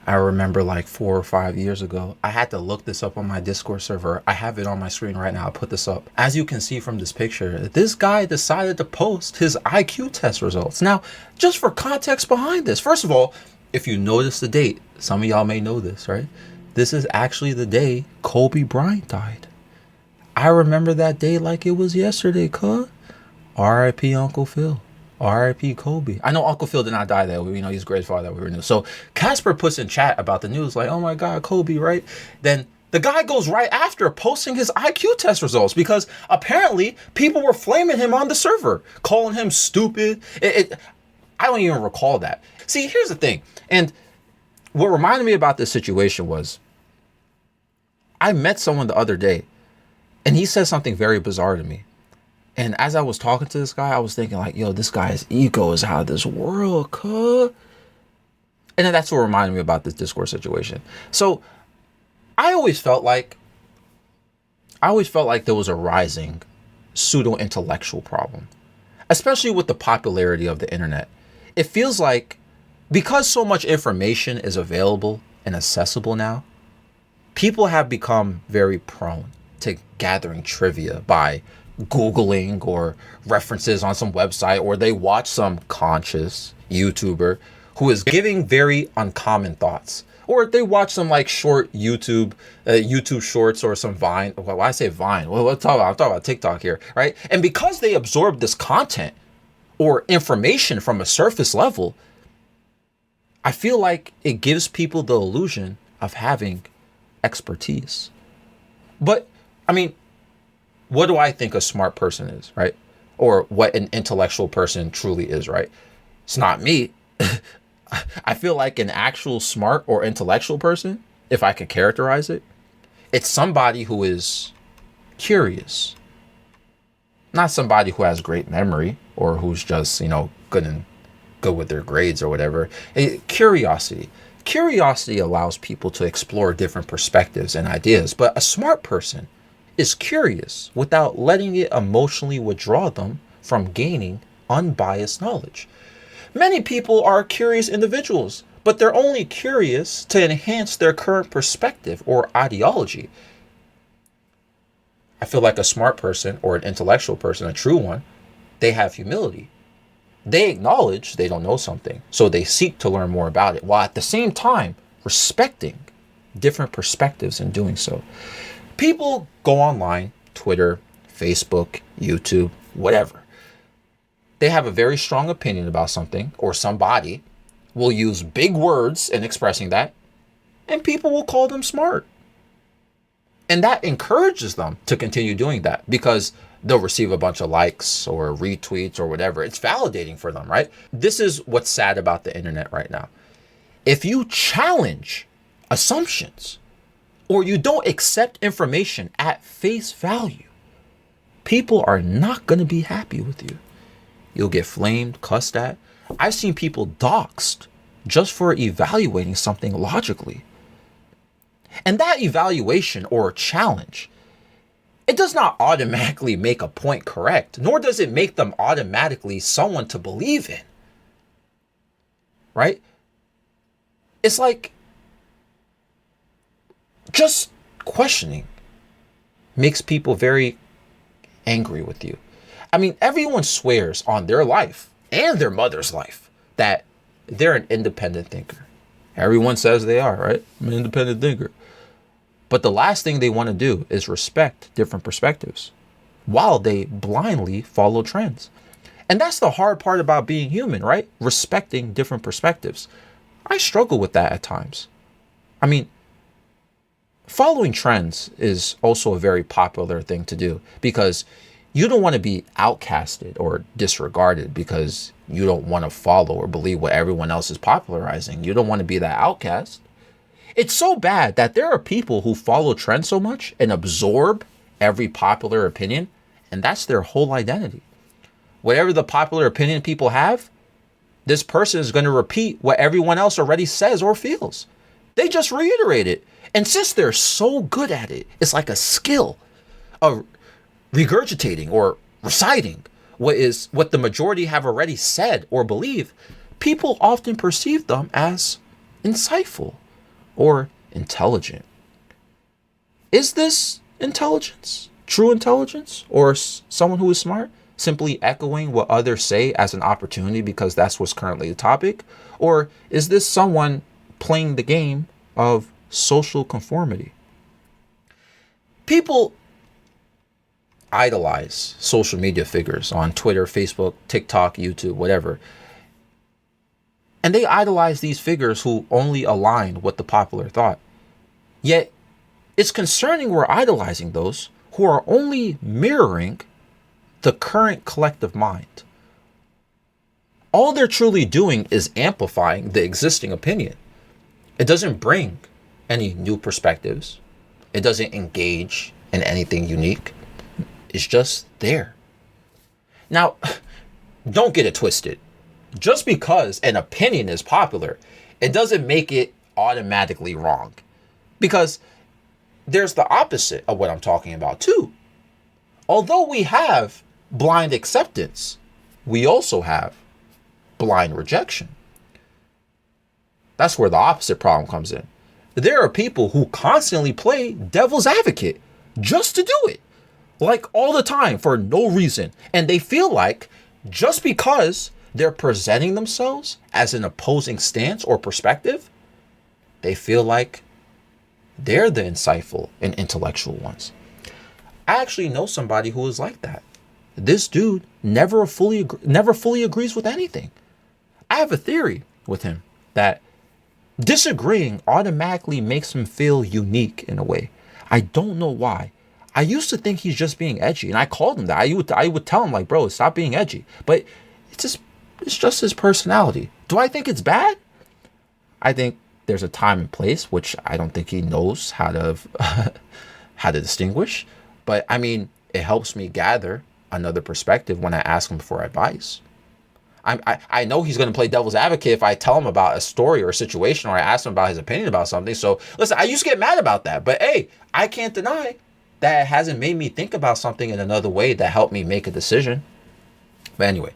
I remember like 4 or 5 years ago, I had to look this up on my Discord server. I have it on my screen right now. I'll put this up. As you can see from this picture, this guy decided to post his IQ test results. Now, just for context behind this, first of all, if you notice the date, some of y'all may know this, right? This is actually the day Kobe Bryant died. I remember that day like it was yesterday, cuz. R.I.P. Uncle Phil. R.I.P. Kobe. I know Uncle Phil did not die that way. You know, he's great father. We knew. So Casper puts in chat about the news like, oh my God, Kobe, right? Then the guy goes right after posting his IQ test results, because apparently people were flaming him on the server, calling him stupid. I don't even recall that. See, here's the thing. And what reminded me about this situation was I met someone the other day and he said something very bizarre to me. And as I was talking to this guy, I was thinking like, yo, this guy's ego is out of this world, cuh. And then that's what reminded me about this Discord situation. So I always felt like there was a rising pseudo-intellectual problem, especially with the popularity of the internet. It feels like because so much information is available and accessible now, people have become very prone to gathering trivia by Googling or references on some website, or they watch some conscious YouTuber who is giving very uncommon thoughts, or they watch some like short YouTube shorts or some Vine. Why I say Vine? Well, I'm talking about TikTok here, right? And because they absorb this content or information from a surface level, I feel like it gives people the illusion of having expertise. But I mean, what do I think a smart person is, right? Or what an intellectual person truly is, right? It's not me. I feel like an actual smart or intellectual person, if I could characterize it, it's somebody who is curious. Not somebody who has great memory or who's just, good with their grades or whatever. Curiosity. Curiosity allows people to explore different perspectives and ideas, but a smart person is curious without letting it emotionally withdraw them from gaining unbiased knowledge. Many people are curious individuals, but they're only curious to enhance their current perspective or ideology. I feel like a smart person or an intellectual person, a true one, they have humility. They acknowledge they don't know something, so they seek to learn more about it, while at the same time respecting different perspectives in doing so. People go online, Twitter, Facebook, YouTube, whatever. They have a very strong opinion about something, or somebody will use big words in expressing that, and people will call them smart. And that encourages them to continue doing that because they'll receive a bunch of likes or retweets or whatever. It's validating for them, right? This is what's sad about the internet right now. If you challenge assumptions, or you don't accept information at face value, people are not going to be happy with you. You'll get flamed, cussed at. I've seen people doxxed just for evaluating something logically. And that evaluation or challenge, it does not automatically make a point correct, nor does it make them automatically someone to believe in. Right? It's like just questioning makes people very angry with you. I mean, everyone swears on their life and their mother's life that they're an independent thinker. Everyone says they are, right? I'm an independent thinker. But the last thing they want to do is respect different perspectives while they blindly follow trends. And that's the hard part about being human, right? Respecting different perspectives. I struggle with that at times. I mean, following trends is also a very popular thing to do because you don't want to be outcasted or disregarded because you don't want to follow or believe what everyone else is popularizing. You don't want to be that outcast. It's so bad that there are people who follow trends so much and absorb every popular opinion, and that's their whole identity. Whatever the popular opinion people have, this person is going to repeat what everyone else already says or feels. They just reiterate it. And since they're so good at it, it's like a skill of regurgitating or reciting what the majority have already said or believe. People often perceive them as insightful. or intelligent. Is this intelligence? True intelligence? Or someone who is smart? Simply echoing what others say as an opportunity because that's what's currently the topic? Or is this someone playing the game of social conformity? People idolize social media figures on Twitter, Facebook, TikTok, YouTube, whatever. And they idolize these figures who only align with the popular thought. Yet, it's concerning we're idolizing those who are only mirroring the current collective mind. All they're truly doing is amplifying the existing opinion. It doesn't bring any new perspectives. It doesn't engage in anything unique. It's just there. Now, don't get it twisted. Just because an opinion is popular, it doesn't make it automatically wrong. Because there's the opposite of what I'm talking about too. Although we have blind acceptance, we also have blind rejection. That's where the opposite problem comes in. There are people who constantly play devil's advocate just to do it, like all the time for no reason. And they feel like just because they're presenting themselves as an opposing stance or perspective, they feel like they're the insightful and intellectual ones. I actually know somebody who is like that. This dude never fully agrees with anything. I have a theory with him that disagreeing automatically makes him feel unique in a way. I don't know why. I used to think he's just being edgy, and I called him that. I would tell him like, bro, stop being edgy. But it's just his personality. Do I think it's bad? I think there's a time and place, which I don't think he knows how to how to distinguish. But I mean, it helps me gather another perspective when I ask him for advice. I know he's going to play devil's advocate if I tell him about a story or a situation, or I ask him about his opinion about something. So listen, I used to get mad about that, but hey, I can't deny that it hasn't made me think about something in another way that helped me make a decision. But anyway,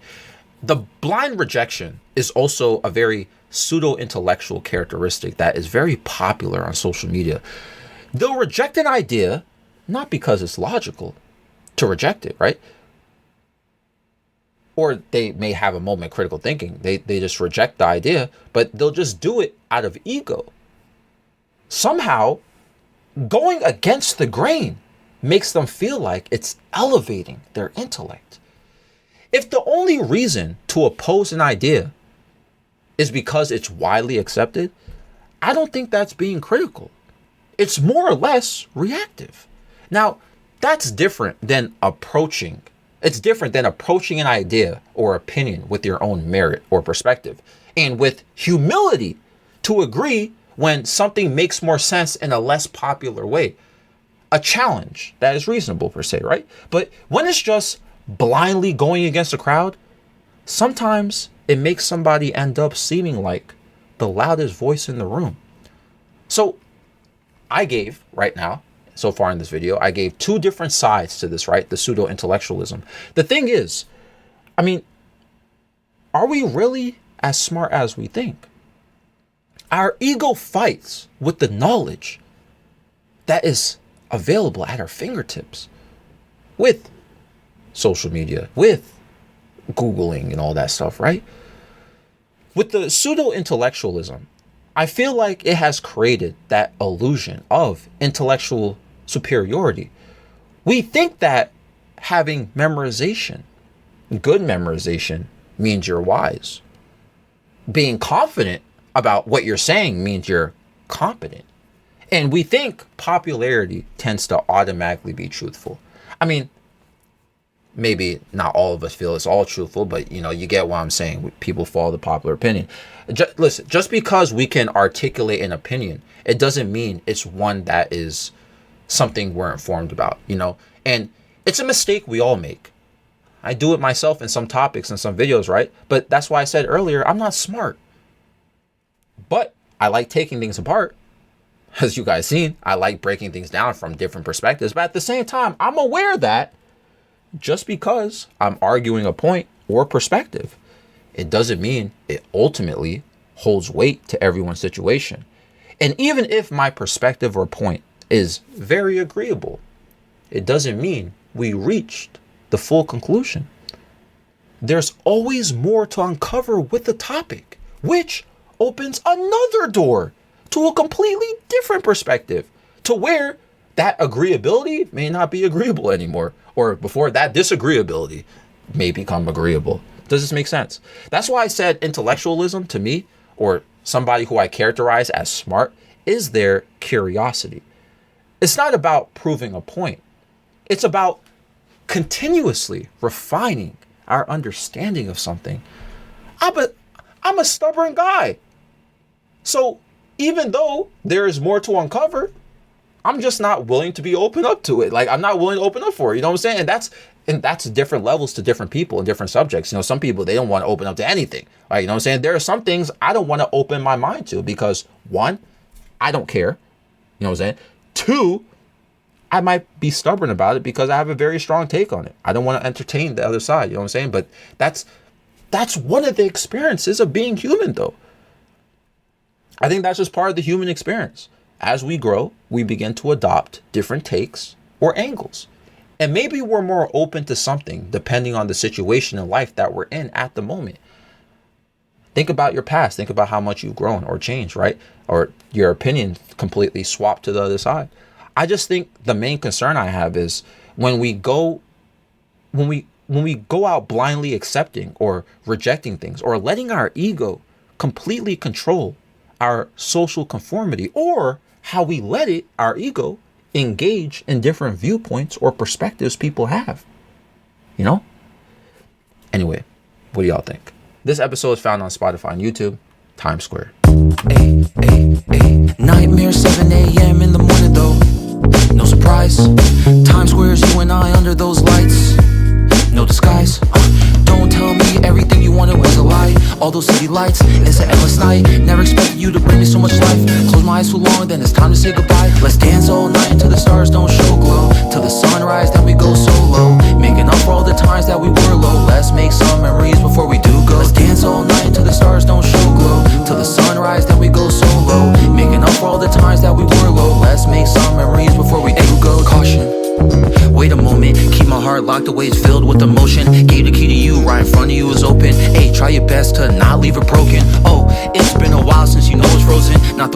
the blind rejection is also a very pseudo-intellectual characteristic that is very popular on social media. They'll reject an idea, not because it's logical to reject it, right? Or they may have a moment of critical thinking. They just reject the idea, but they'll just do it out of ego. Somehow, going against the grain makes them feel like it's elevating their intellect. If the only reason to oppose an idea is because it's widely accepted, I don't think that's being critical. It's more or less reactive. Now, that's different than approaching. It's different than approaching an idea or opinion with your own merit or perspective, and with humility to agree when something makes more sense in a less popular way. A challenge that is reasonable per se, right? But when it's just blindly going against the crowd, sometimes it makes somebody end up seeming like the loudest voice in the room. So I gave right now, so far in this video, I gave two different sides to this, right? The pseudo-intellectualism. The thing is, I mean, are we really as smart as we think? Our ego fights with the knowledge that is available at our fingertips with social media, with Googling and all that stuff, right? With the pseudo-intellectualism, I feel like it has created that illusion of intellectual superiority. We think that having memorization, good memorization, means you're wise. Being confident about what you're saying means you're competent. And we think popularity tends to automatically be truthful. I mean, maybe not all of us feel it's all truthful, but you get what I'm saying. People follow the popular opinion. Listen, just because we can articulate an opinion, it doesn't mean it's one that is something we're informed about, and it's a mistake we all make. I do it myself in some topics and some videos, right? But that's why I said earlier, I'm not smart, but I like taking things apart. As you guys seen, I like breaking things down from different perspectives, but at the same time, I'm aware that just because I'm arguing a point or perspective, it doesn't mean it ultimately holds weight to everyone's situation. And even if my perspective or point is very agreeable, it doesn't mean we reached the full conclusion. There's always more to uncover with the topic, which opens another door to a completely different perspective, to where that agreeability may not be agreeable anymore, or before that disagreeability may become agreeable. Does this make sense? That's why I said intellectualism to me, or somebody who I characterize as smart, is their curiosity. It's not about proving a point. It's about continuously refining our understanding of something. I'm a stubborn guy. So even though there is more to uncover, I'm just not willing to be open up to it. Like, I'm not willing to open up for it. You know what I'm saying? And that's different levels to different people and different subjects. You know, some people, they don't want to open up to anything. Right? You know what I'm saying? There are some things I don't want to open my mind to because, one, I don't care. You know what I'm saying? Two, I might be stubborn about it because I have a very strong take on it. I don't want to entertain the other side. You know what I'm saying? But that's one of the experiences of being human, though. I think that's just part of the human experience. As we grow, we begin to adopt different takes or angles. And maybe we're more open to something depending on the situation in life that we're in at the moment. Think about your past. Think about how much you've grown or changed, right? Or your opinion completely swapped to the other side. I just think the main concern I have is when we go out blindly accepting or rejecting things, or letting our ego completely control our social conformity, or how we let our ego, engage in different viewpoints or perspectives people have. You know? Anyway, what do y'all think? This episode is found on Spotify and YouTube. Times Square. Nightmare 7 a.m. in the morning though. No surprise. Times Square's you and I under those lights. No disguise. Don't tell me everything you wanted was a lie. All those city lights, it's an endless night. Never expected you to bring me so much life. Close my eyes too long, then it's time to say goodbye. Let's dance all night until the stars don't show glow. Till the sunrise, then we go solo. Making up for all the times that we were low. Let's make some memories before we do go. Let's dance all night until the stars don't show glow. Till the sunrise, then we go solo. Making up for all the times that we were low. Let's make some memories before we do go. Caution. Wait a moment, keep my heart locked away, it's filled with emotion. Gave the key to you, right in front of you is open. Hey, try your best to not leave it broken. Oh, it's been a while since you know it's frozen. Not the